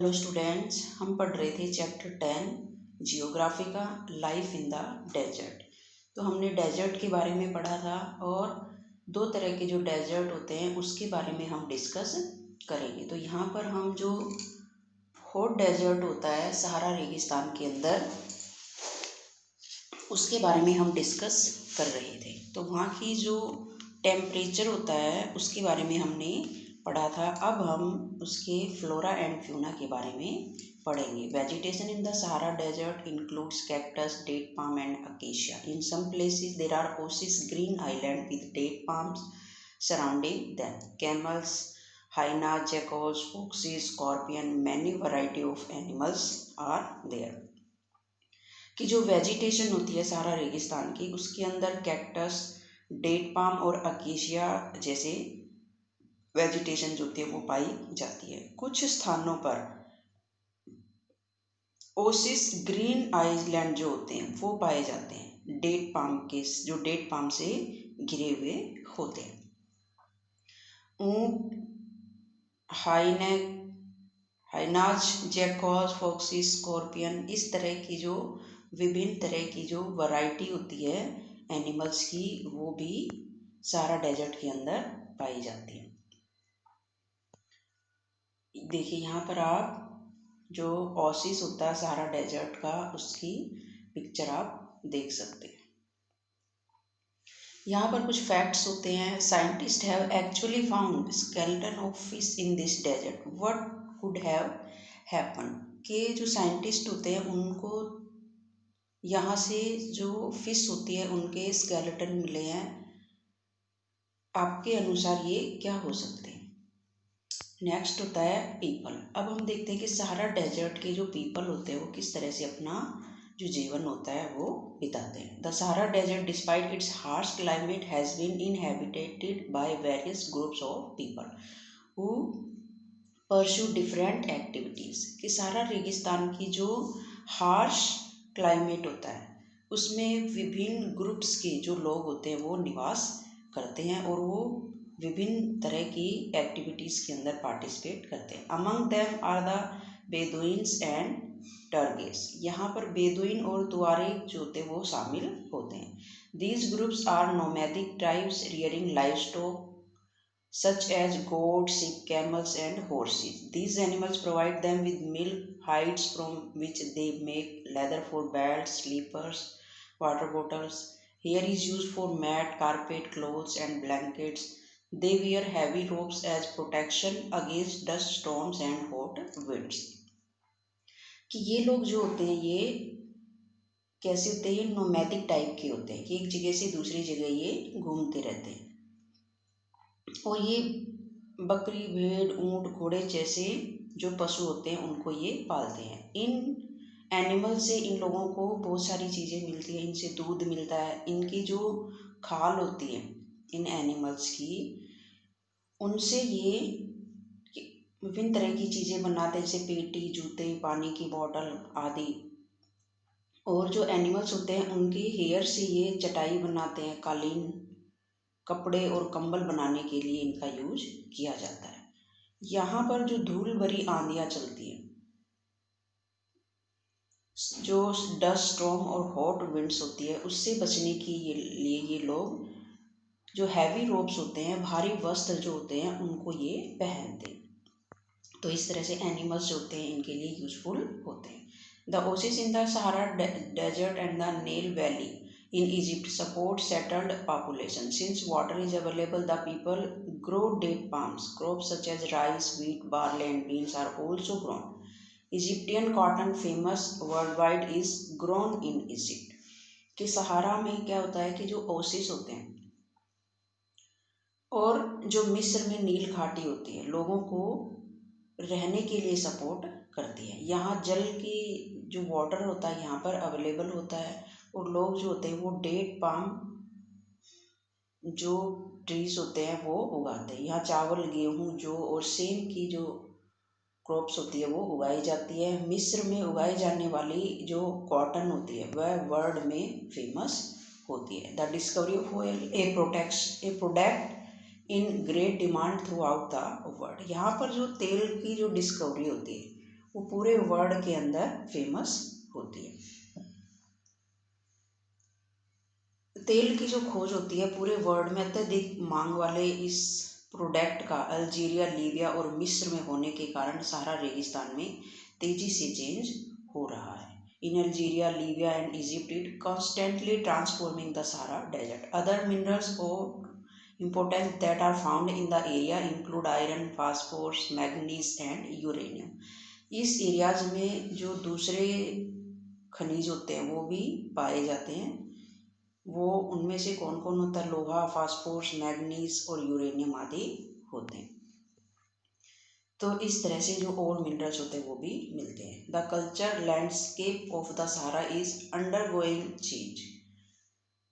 Hello students, हम पढ़ रहे थे चैप्टर 10 जियोग्राफी का लाइफ इन द डेजर्ट। तो हमने डेजर्ट के बारे में पढ़ा था और दो तरह के जो डेजर्ट होते हैं उसके बारे में हम डिस्कस करेंगे। तो यहाँ पर हम जो हॉट डेजर्ट होता है सहारा रेगिस्तान के अंदर, उसके बारे में हम डिस्कस कर रहे थे। तो वहाँ की जो टेम्परेचर होता है उसके बारे में हमने पढ़ा था। अब हम उसके फ्लोरा एंड फ्यूना के बारे में पढ़ेंगे। Vegetation in the Sahara desert includes cactus, date palm and acacia. In some places there are oasis green island with date palms surrounding them. Camels, hyenas, jackals, foxes, scorpion, many variety of animals are there. कि जो vegetation होती है सहारा रेगिस्तान की, उसके अंदर cactus, date palm और acacia जैसे वेजिटेशन जो होती है वो पाई जाती है। कुछ स्थानों पर ओसिस ग्रीन आइलैंड जो होते हैं वो पाए जाते हैं, डेट पाम के जो डेट पाम से घिरे हुए होते हैं। ऊंट, हाइनाज, जैकॉस, फॉक्सिस, स्कॉर्पियन, इस तरह की जो विभिन्न तरह की जो वैरायटी होती है एनिमल्स की, वो भी सहारा डेजर्ट के अंदर पाई जाती है। देखिए यहाँ पर आप जो ओसिस होता है सहारा डेजर्ट का, उसकी पिक्चर आप देख सकते हैं। यहाँ पर कुछ फैक्ट्स होते हैं। Scientist have actually found skeleton of fish in this desert, what could have happen. के जो साइंटिस्ट होते हैं उनको यहाँ से जो फिश होती है उनके स्केलेटन मिले हैं। आपके अनुसार ये क्या हो सकते हैं? नेक्स्ट होता है पीपल। अब हम देखते हैं कि सहारा डेजर्ट के जो पीपल होते हैं वो किस तरह से अपना जो जीवन होता है वो बिताते हैं। The Sahara desert despite its harsh climate has been inhabited by various groups of people who pursue different activities. कि सहारा रेगिस्तान की जो हार्श क्लाइमेट होता है उसमें विभिन्न ग्रुप्स के जो लोग होते हैं वो निवास करते हैं और वो विभिन्न तरह की एक्टिविटीज़ के अंदर पार्टिसिपेट करते हैं। Among them are the Bedouins and Tuaregs. यहाँ पर बेदुइन और तुआरेग जो होते हैं वो शामिल होते हैं। These groups are nomadic tribes rearing livestock such as goats, sheep, camels and horses. These animals provide them with milk, hides from which they make leather for belts, slippers, water bottles. Hair is used for mat, carpet, clothes and blankets. They wear heavy robes as protection against dust storms and hot winds. कि ये लोग जो होते हैं ये कैसे होते हैं? ये नोमैडिक टाइप के होते हैं कि एक जगह से दूसरी जगह ये घूमते रहते हैं और ये बकरी, भेड़, ऊंट, घोड़े जैसे जो पशु होते हैं उनको ये पालते हैं। इन एनिमल से इन लोगों को बहुत सारी चीज़ें मिलती है। इनसे दूध मिलता है। इनकी जो खाल होती है इन एनिमल्स की, उनसे ये विभिन्न तरह की चीज़ें बनाते हैं, जैसे पेटी, जूते, पानी की बोतल आदि। और जो एनिमल्स होते हैं उनके हेयर से ये चटाई बनाते हैं, कालीन, कपड़े और कंबल बनाने के लिए इनका यूज किया जाता है। यहाँ पर जो धूल भरी आंधियाँ चलती हैं, जो डस्ट स्टॉर्म और हॉट विंड्स होती है, उससे बचने के लिए ये लोग जो हैवी रोब्स होते हैं, भारी वस्त्र जो होते हैं, उनको ये पहनते हैं। तो इस तरह से एनिमल्स जो होते हैं इनके लिए यूजफुल होते हैं। The oasis in the Sahara desert and the Nile valley in Egypt support settled population. Since water is available, the people grow date palms. Crops such as rice, wheat, barley and beans are also grown. Egyptian cotton, famous worldwide, is grown in Egypt. कि सहारा में क्या होता है कि जो Oasis होते हैं और जो मिस्र में नील घाटी होती है, लोगों को रहने के लिए सपोर्ट करती है। यहाँ जल की जो वाटर होता है यहाँ पर अवेलेबल होता है और लोग जो होते हैं वो डेट पाम जो ट्रीज होते हैं वो उगाते हैं। यहाँ चावल, गेहूँ, जौ और सेम की जो क्रॉप्स होती है वो उगाई जाती है। मिस्र में उगाई जाने वाली जो कॉटन होती है वह वर्ल्ड में फेमस होती है। The discovery of oil A product in great demand through out the world. यहाँ पर जो तेल की जो डिस्कवरी होती है वो पूरे वर्ल्ड के अंदर फेमस होती है। तेल की जो खोज होती है पूरे वर्ल्ड में अत्यधिक मांग वाले इस प्रोडक्ट का अल्जीरिया, लीबिया और मिस्र में होने के कारण सहारा रेगिस्तान में तेजी से चेंज हो रहा है। इन Algeria, Libya and Egypt it constantly transforming the Sahara desert. Other minerals of importance that are found in the area include iron, phosphorus, manganese and uranium. इस एरियाज में जो दूसरे खनिज होते हैं वो भी पाए जाते हैं। वो उनमें से कौन कौन होता है? लोहा, फास्फोरस, मैग्नीज और यूरेनियम आदि होते हैं। तो इस तरह से जो और मिनरल्स होते हैं वो भी मिलते हैं। The culture landscape of the Sahara is undergoing change.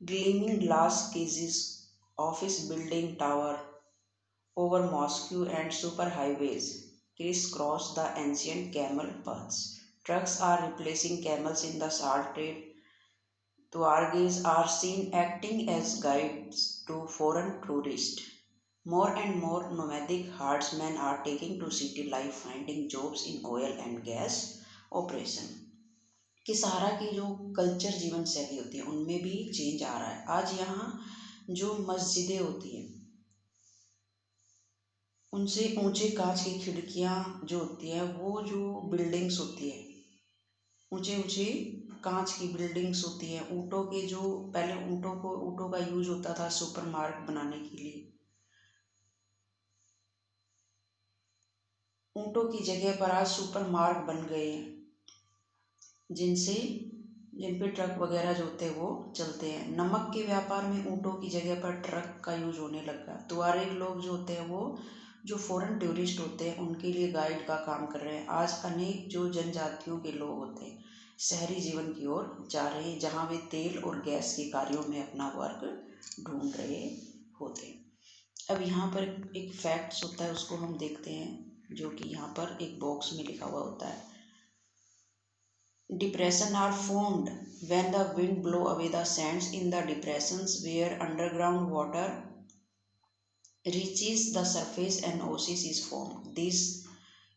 Gleaming glass cages, office building tower over mosque and superhighways crisscross the ancient camel paths. Trucks are replacing camels in the salt trade. Tuaregs are seen acting as guides to foreign tourists. More and more nomadic herdsmen are taking to city life, finding jobs in oil and gas operation. कि सहारा की जो culture जीवन शैली होती है उनमें भी change आ रहा है। आज यहाँ जो मस्जिदें होती हैं उनसे ऊंचे कांच की खिड़कियां जो होती हैं, वो जो बिल्डिंग्स होती है ऊंचे ऊंचे कांच की बिल्डिंग्स होती हैं, ऊँटों के जो पहले ऊँटों का यूज होता था सुपर मार्ग बनाने के लिए, ऊँटों की जगह पर आज सुपर मार्ग बन गए हैं जिन पे ट्रक वगैरह जो होते हैं वो चलते हैं। नमक के व्यापार में ऊँटों की जगह पर ट्रक का यूज होने लगा। तुआरेग लोग जो होते हैं वो जो फॉरेन टूरिस्ट होते हैं उनके लिए गाइड का काम कर रहे हैं। आज अनेक जो जनजातियों के लोग होते हैं शहरी जीवन की ओर जा रहे हैं, जहाँ वे तेल और गैस के कार्यों में अपना वर्क ढूंढ रहे होते हैं। अब यहाँ पर एक फैक्ट्स होता है उसको हम देखते हैं, जो कि यहाँ पर एक बॉक्स में लिखा हुआ होता है। Depressions are formed when the wind blow away the sands in the depressions where underground water reaches the surface and oasis is formed. These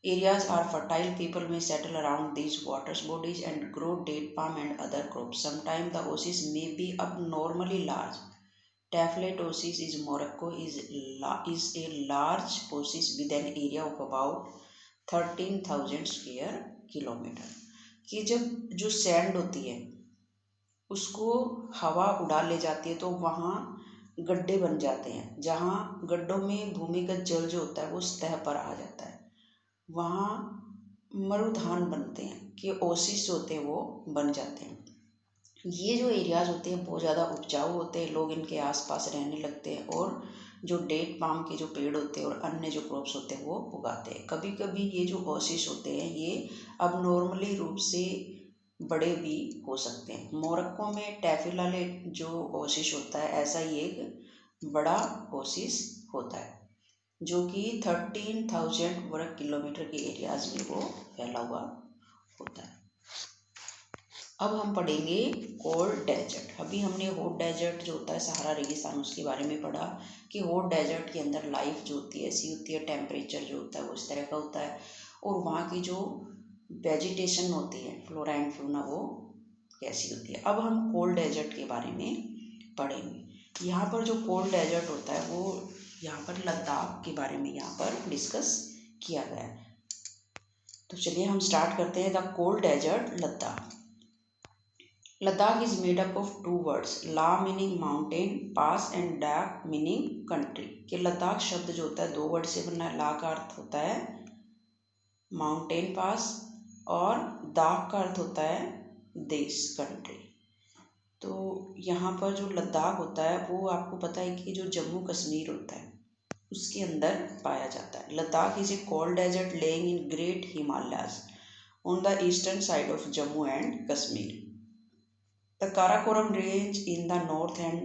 areas are fertile. People may settle around these water bodies and grow date palm and other crops. Sometimes the oasis may be abnormally large. Taflet Oasis is Morocco is a large oasis with an area of about 13,000 square kilometer. कि जब जो sand होती है उसको हवा उड़ा ले जाती है तो वहाँ गड्ढे बन जाते हैं, जहाँ गड्ढों में भूमिगत जल जो होता है वो सतह पर आ जाता है, वहाँ मरुधान बनते हैं कि ओसिस होते हैं वो बन जाते हैं। ये जो एरियाज होते हैं बहुत ज़्यादा उपजाऊ होते हैं, लोग इनके आसपास रहने लगते हैं और जो डेट पाम के जो पेड़ होते हैं और अन्य जो क्रॉप्स होते हैं वो उगाते हैं। कभी कभी ये जो ओसिस होते हैं ये अब नॉर्मली रूप से बड़े भी हो सकते हैं। मोरक्को में टैफिलाले जो ओसिस होता है ऐसा ही एक बड़ा ओसिस होता है जो कि 13,000 वर्ग किलोमीटर के एरियाज में वो फैला हुआ होता है। अब हम पढ़ेंगे हॉट डेजर्ट। अभी हमने हॉट डेजर्ट जो होता है सहारा रेगिस्तान उसके बारे में पढ़ा कि हॉट डेजर्ट के अंदर लाइफ जो होती है ऐसी होती है, टेम्परेचर जो होता है वो इस तरह का होता है और वहाँ की जो वेजिटेशन होती है फ्लोरा एंड फ्लोरा वो कैसी होती है। अब हम कोल्ड डेजर्ट के बारे में पढ़ेंगे। यहाँ पर जो कोल्ड डेजर्ट होता है वो यहाँ पर लद्दाख के बारे में यहाँ पर डिस्कस किया गया है। तो चलिए हम स्टार्ट करते हैं। The cold desert Ladakh. Ladakh is made up of two words, La meaning mountain, pass and Dak meaning country। कि लद्दाख शब्द जो होता है दो वर्ड से बना है। ला का अर्थ होता है माउंटेन पास और दाक का अर्थ होता है देश, कंट्री। तो यहाँ पर जो लद्दाख होता है वो आपको पता है कि जो जम्मू कश्मीर होता है उसके अंदर पाया जाता है। Ladakh is a cold desert lying in great Himalayas on the eastern side of Jammu and Kashmir. The Karakoram range in the north and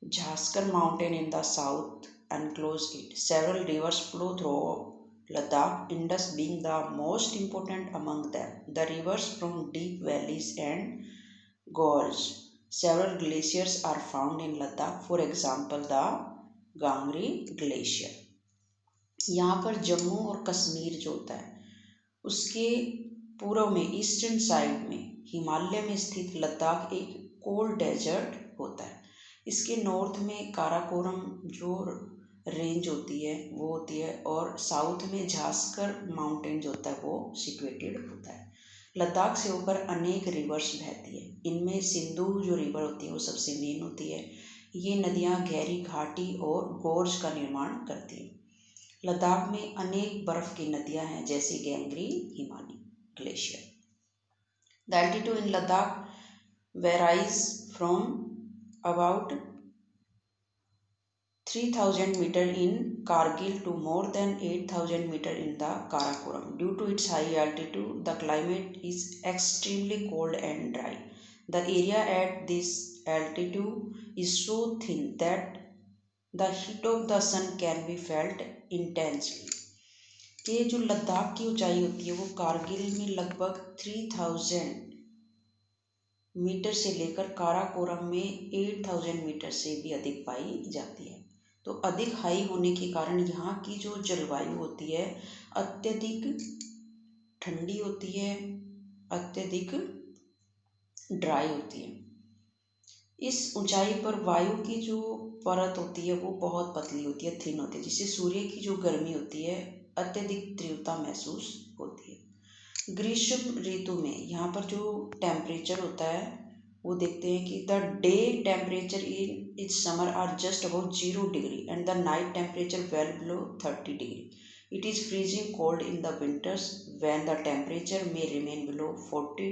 Jaskar mountain in the south enclose it. Several rivers flow through Ladakh, Indus being the most important among them. The rivers from deep valleys and gorges. Several glaciers are found in Ladakh, for example the Gangri Glacier। यहाँ पर जम्मू और कश्मीर जो होता है उसके पूर्व में eastern side में हिमालय में स्थित लद्दाख एक कोल्ड डेजर्ट होता है। इसके नॉर्थ में काराकोरम जो रेंज होती है वो होती है, और साउथ में झास्कर माउंटेन्स होता है वो सिचुएटेड होता है। लद्दाख से होकर अनेक रिवर्स बहती है। इनमें सिंधु जो रिवर होती है वो सबसे मेन होती है। ये नदियाँ गहरी घाटी और गोर्ज का निर्माण करती है। लद्दाख में अनेक बर्फ की नदियां हैं, जैसे गैंगरी हिमानी glacier. The altitude in Ladakh varies from about 3000 meter in Kargil to more than 8000 meter in the Karakoram. Due to its high altitude, the climate is extremely cold and dry. The area at this altitude is so thin that the heat of the sun can be felt intensely. ये जो लद्दाख की ऊंचाई होती है वो कारगिल में लगभग 3000 metre से लेकर काराकोरम में 8000 मीटर से भी अधिक पाई जाती है। तो अधिक हाई होने के कारण यहाँ की जो जलवायु होती है अत्यधिक ठंडी होती है, अत्यधिक ड्राई होती है। इस ऊंचाई पर वायु की जो परत होती है वो बहुत पतली होती है, थिन होती है, जिससे सूर्य की जो गर्मी होती है अत्यधिक तीव्रता महसूस होती है। ग्रीष्म ऋतु में यहाँ पर जो टेम्परेचर होता है वो देखते हैं कि the day temperature in each summer are just about 0 degree and the night temperature well below 30 degree. It is freezing cold in the winters when the temperature may remain below 40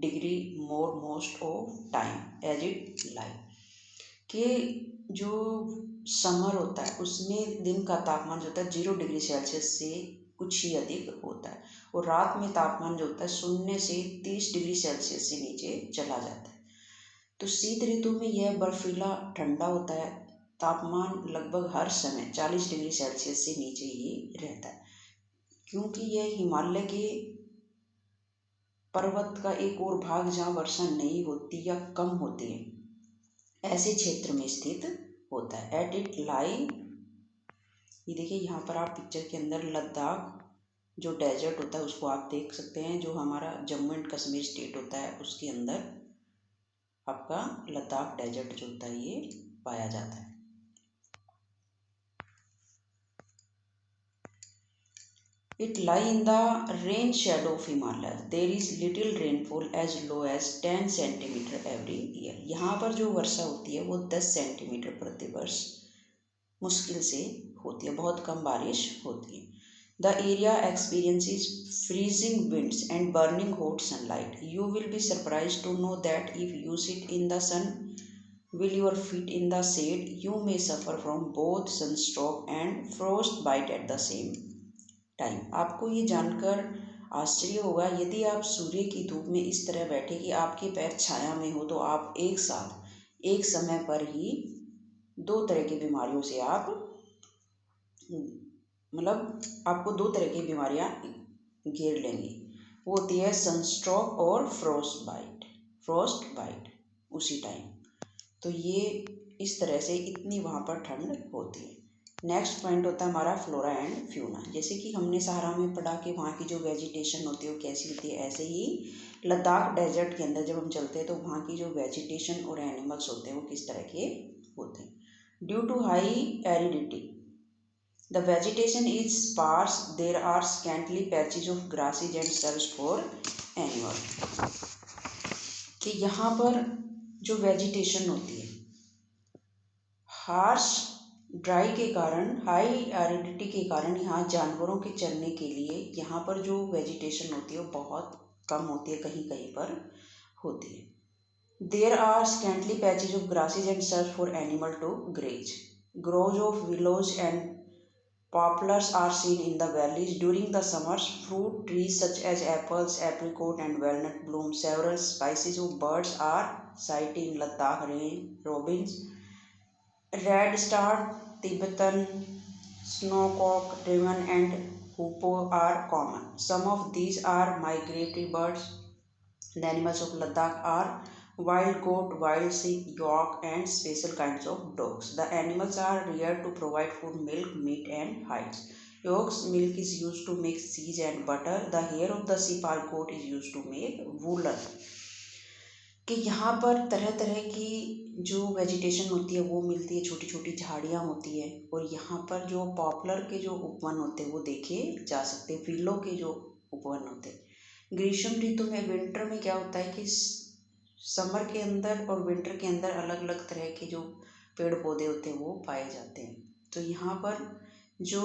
degree more most of time as it lie. कि जो summer होता है उसमें दिन का तापमान जो होता है 0 डिग्री सेल्सियस से कुछ ही अधिक होता है, और रात में तापमान जो होता है 0 से 30 डिग्री सेल्सियस से नीचे चला जाता है। तो शीत ऋतु में यह बर्फीला ठंडा होता है। तापमान लगभग हर समय 40 डिग्री सेल्सियस से नीचे ही रहता है, क्योंकि यह हिमालय के पर्वत का एक और भाग जहाँ वर्षा नहीं होती या कम होती है, ऐसे क्षेत्र में स्थित होता है। एट इट लाई, ये देखिए यहाँ पर आप पिक्चर के अंदर लद्दाख जो डेजर्ट होता है उसको आप देख सकते हैं, जो हमारा जम्मू एंड कश्मीर स्टेट होता है उसके अंदर आपका लद्दाख डेजर्ट जो होता है ये पाया जाता है। It lie in the rain shadow of Himalayas. There is little rainfall as low as 10 centimeter every year. यहाँ पर जो वर्षा होती है वो 10 सेंटीमीटर प्रतिवर्ष मुश्किल से होती है, बहुत कम बारिश होती है। The area experiences freezing winds and burning hot sunlight. You will be surprised to know that if you sit in the sun with your feet in the shade, you may suffer from both sunstroke and frostbite at the same time. आपको ये जानकर आश्चर्य होगा, यदि आप सूर्य की धूप में इस तरह बैठे कि आपके पैर छाया में हो तो आप एक साथ एक समय पर ही 2 तरह की बीमारियों से आप आपको 2 तरह की बीमारियां घेर लेंगी। वो होती है सनस्ट्रोक और फ्रोस्ट बाइट उसी टाइम। तो ये इस तरह से इतनी वहाँ पर ठंड होती है। नेक्स्ट पॉइंट होता है हमारा फ्लोरा एंड फ्यूना। जैसे कि हमने सहारा में पढ़ा कि वहाँ की जो वेजिटेशन होती है वो कैसी होती है, ऐसे ही लद्दाख डेजर्ट के अंदर जब हम चलते हैं तो वहाँ की जो वेजिटेशन और एनिमल्स होते हैं वो किस तरह के होते हैं। Due to high aridity the vegetation is sparse, there are scantly patches of grasses and shrubs for animal. कि यहाँ पर जो वेजिटेशन होती है हार्श ड्राई के कारण, हाई एरिडिटी के कारण यहाँ जानवरों के चरने के लिए यहाँ पर जो वेजिटेशन होती है वो बहुत कम होती है, कहीं कहीं पर होती है। There are scantly patches of grasses and search for animal to graze. Groves of willows and poplars are seen in the valleys during the summers. Fruit trees such as apples, apricot and walnut bloom. Several species of birds are sighted in Ladakh. Robins, red star, Tibetan snowcock, raven and hoopoe are common. Some of these are migratory birds. The animals of Ladakh are wild goat, wild sheep, yak and special kinds of dogs. The animals are reared to provide food, milk, meat and hides. Yolk's milk is used to make cheese and butter. The hair of the sheep or goat is used to make woolen. कि यहाँ पर तरह तरह की जो vegetation होती है वो मिलती है, छोटी छोटी झाड़ियाँ होती है, और यहाँ पर जो पॉपुलर के जो उपवन होते हैं वो देखे जा सकते हैं, फील्डों के जो उपवन होते हैं। ग्रीष्म ऋतु में, विंटर में क्या होता है कि समर के अंदर और विंटर के अंदर अलग अलग तरह के जो पेड़ पौधे होते हैं वो पाए जाते हैं। तो यहाँ पर जो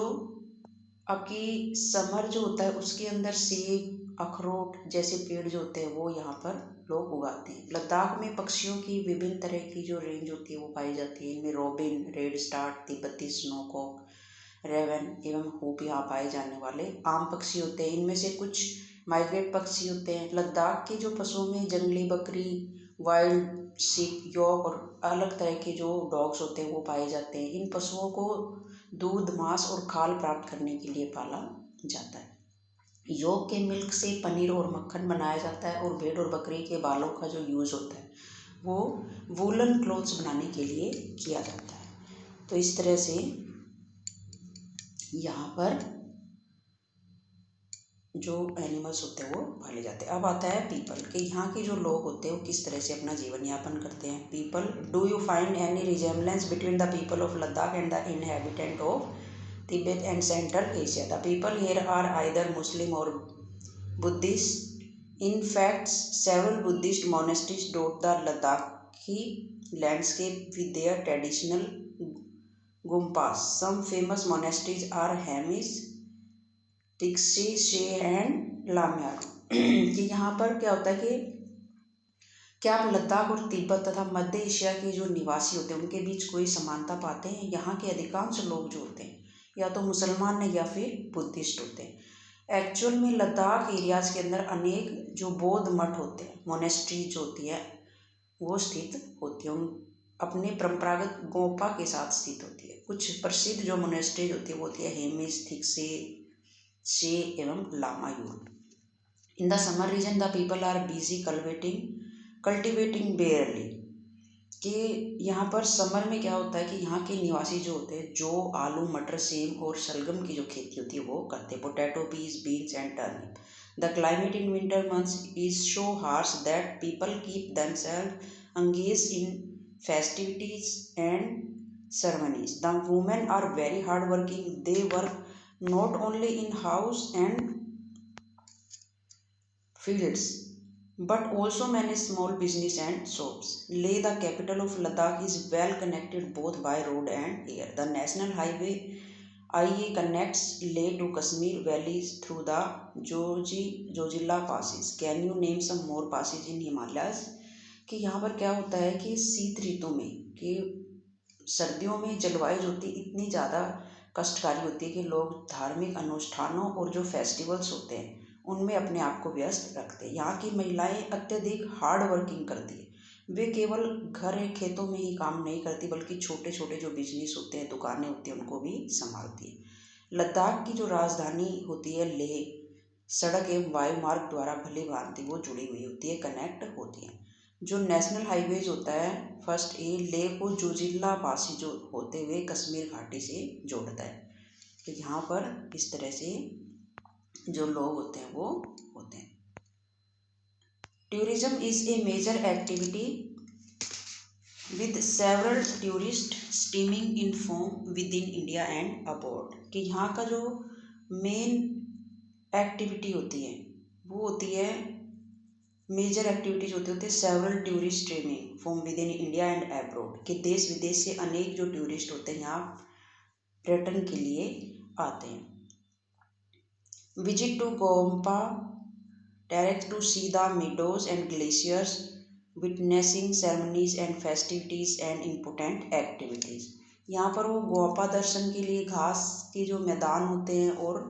आपकी समर जो होता है उसके अंदर सेब, अखरोट जैसे पेड़ जो होते हैं वो यहाँ पर लोग उगाते हैं। लद्दाख में पक्षियों की विभिन्न तरह की जो रेंज होती है वो पाई जाती है। इनमें रॉबिन, रेड स्टार्ट, तिब्बती स्नोकॉक, रेवन एवं होप यहाँ पाए जाने वाले आम पक्षी होते हैं। इनमें से कुछ माइग्रेट पक्षी होते हैं। लद्दाख के जो पशुओं में जंगली बकरी, वाइल्ड शीप, यॉक और अलग तरह के जो डॉग्स होते हैं वो पाए जाते हैं। इन पशुओं को दूध, मांस और खाल प्राप्त करने के लिए पाला जाता है। योग के मिल्क से पनीर और मक्खन बनाया जाता है, और भेड़ और बकरी के बालों का जो यूज़ होता है वो वूलन क्लोथ्स बनाने के लिए किया जाता है। तो इस तरह से यहाँ पर जो एनिमल्स होते हैं वो पाले जाते हैं। अब आता है पीपल, कि यहाँ के जो लोग होते हैं वो किस तरह से अपना जीवन यापन करते हैं। People, do you find any resemblance between the people of Ladakh and the inhabitant of Tibet and Central Asia? The people here are either Muslim or Buddhist. In fact, several Buddhist monasteries dot the Ladakhi landscape with their traditional gumpas. Some famous monasteries are Hemis, Tixi, She and Lamyaru. कि यहाँ पर क्या होता है कि क्या आप लद्दाख और तिब्बत तथा मध्य एशिया के जो निवासी होते हैं उनके बीच कोई समानता पाते हैं? यहाँ के अधिकांश लोग जो होते हैं या तो मुसलमान है या फिर बुद्धिस्ट होते हैं। एक्चुअल में लद्दाख एरियाज़ के अंदर अनेक जो बौद्ध मठ होते हैं, मोनेस्ट्रीज होती है वो स्थित होती है, उन अपने परंपरागत गोपा के साथ स्थित होती है। कुछ प्रसिद्ध जो मोनेस्ट्रीज होती है वो होती है हेमिस, थिक्से, शे एवं Lamayuru. In the summer region the people are busy cultivating barley, कि यहाँ पर समर में क्या होता है कि यहाँ के निवासी जो होते हैं जो आलू, मटर, सेम और शलगम की जो खेती होती है वो करते हैं। Potato, peas, beans and turnip. The climate in winter months is so harsh that people keep themselves engaged in festivities and ceremonies. The women are very hard working. They work not only in house and fields but also many small business and shops. Leh, the capital of Ladakh, is well connected both by road and air. The national highway IA connects Leh to Kashmir valleys through the Zojila passes. Can you name some more passes in Himalayas? कि यहाँ पर क्या होता है कि शीत ऋतु में, कि सर्दियों में जलवायु जो होती है इतनी ज़्यादा कष्टकारी होती है कि लोग धार्मिक अनुष्ठानों और जो फेस्टिवल्स होते हैं उनमें अपने आप को व्यस्त रखते हैं। यहाँ की महिलाएं अत्यधिक हार्ड वर्किंग करती है। वे केवल घर खेतों में ही काम नहीं करती बल्कि छोटे छोटे जो बिजनेस होते हैं, दुकानें होती हैं, उनको भी संभालती है। लद्दाख की जो राजधानी होती है लेह, सड़क एवं वायु मार्ग द्वारा भली भांति वो जुड़ी हुई होती है, कनेक्ट होती है। जो नेशनल हाईवेज होता है फर्स्ट ए लेह को जोजिला पासी जो होते हुए कश्मीर घाटी से जोड़ता है। तो यहाँ पर इस तरह से जो लोग होते हैं वो होते हैं। Tourism is a major activity with several tourist steaming in from within India and एंड अब्रॉड, कि यहाँ का जो मेन एक्टिविटी होती है वो होती है, मेजर एक्टिविटीज होती है several tourist streaming from within India and एंड अब्रॉड, कि देश विदेश से अनेक जो टूरिस्ट होते हैं यहाँ पर्यटन के लिए आते हैं। Visit to gompa direct to see the meadows and glaciers, witnessing ceremonies and festivities and important activities. यहाँ पर वो गोम्पा दर्शन के लिए घास के जो मैदान होते हैं और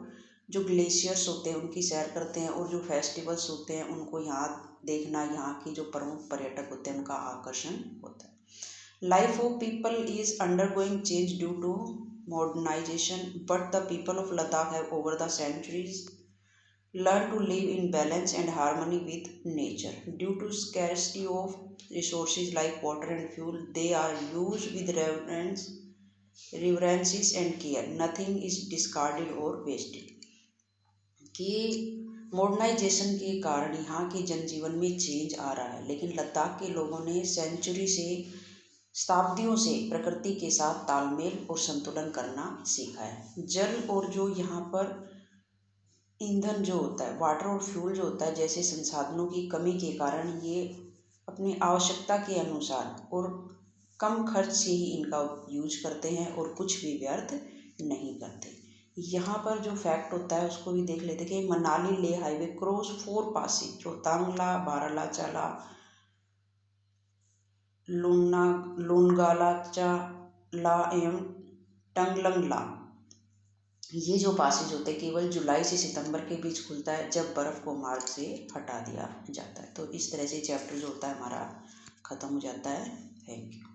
जो ग्लेशियर्स होते हैं उनकी सैर करते हैं, और जो फेस्टिवल्स होते हैं उनको यहाँ देखना यहाँ की जो प्रमुख पर्यटक होते हैं उनका आकर्षण होता है। Life of people is undergoing change due to modernization, but the people of Ladakh have over the centuries learned to live in balance and harmony with nature. Due to scarcity of resources like water and fuel, they are used with reverence reverences and care, nothing is discarded और wasted. कि modernisation के कारण यहाँ के जनजीवन में change आ रहा है, लेकिन लद्दाख के लोगों ने सेंचुरी से, शताब्दियों से प्रकृति के साथ तालमेल और संतुलन करना सीखा है। जल और जो यहाँ पर ईंधन जो होता है, वाटर और फ्यूल जो होता है, जैसे संसाधनों की कमी के कारण ये अपनी आवश्यकता के अनुसार और कम खर्च से ही इनका यूज करते हैं और कुछ भी व्यर्थ नहीं करते। यहाँ पर जो फैक्ट होता है उसको भी देख लेते कि Manali Leh highway cross 4 passes, Rohtang La, Baralacha, लोनागाला ला एवं टंगलंग ला, ये जो पासेज होते हैं केवल जुलाई से सितंबर के बीच खुलता है, जब बर्फ़ को मार्ग से हटा दिया जाता है। तो इस तरह से चैप्टर जो होता है हमारा ख़त्म हो जाता है। Thank you.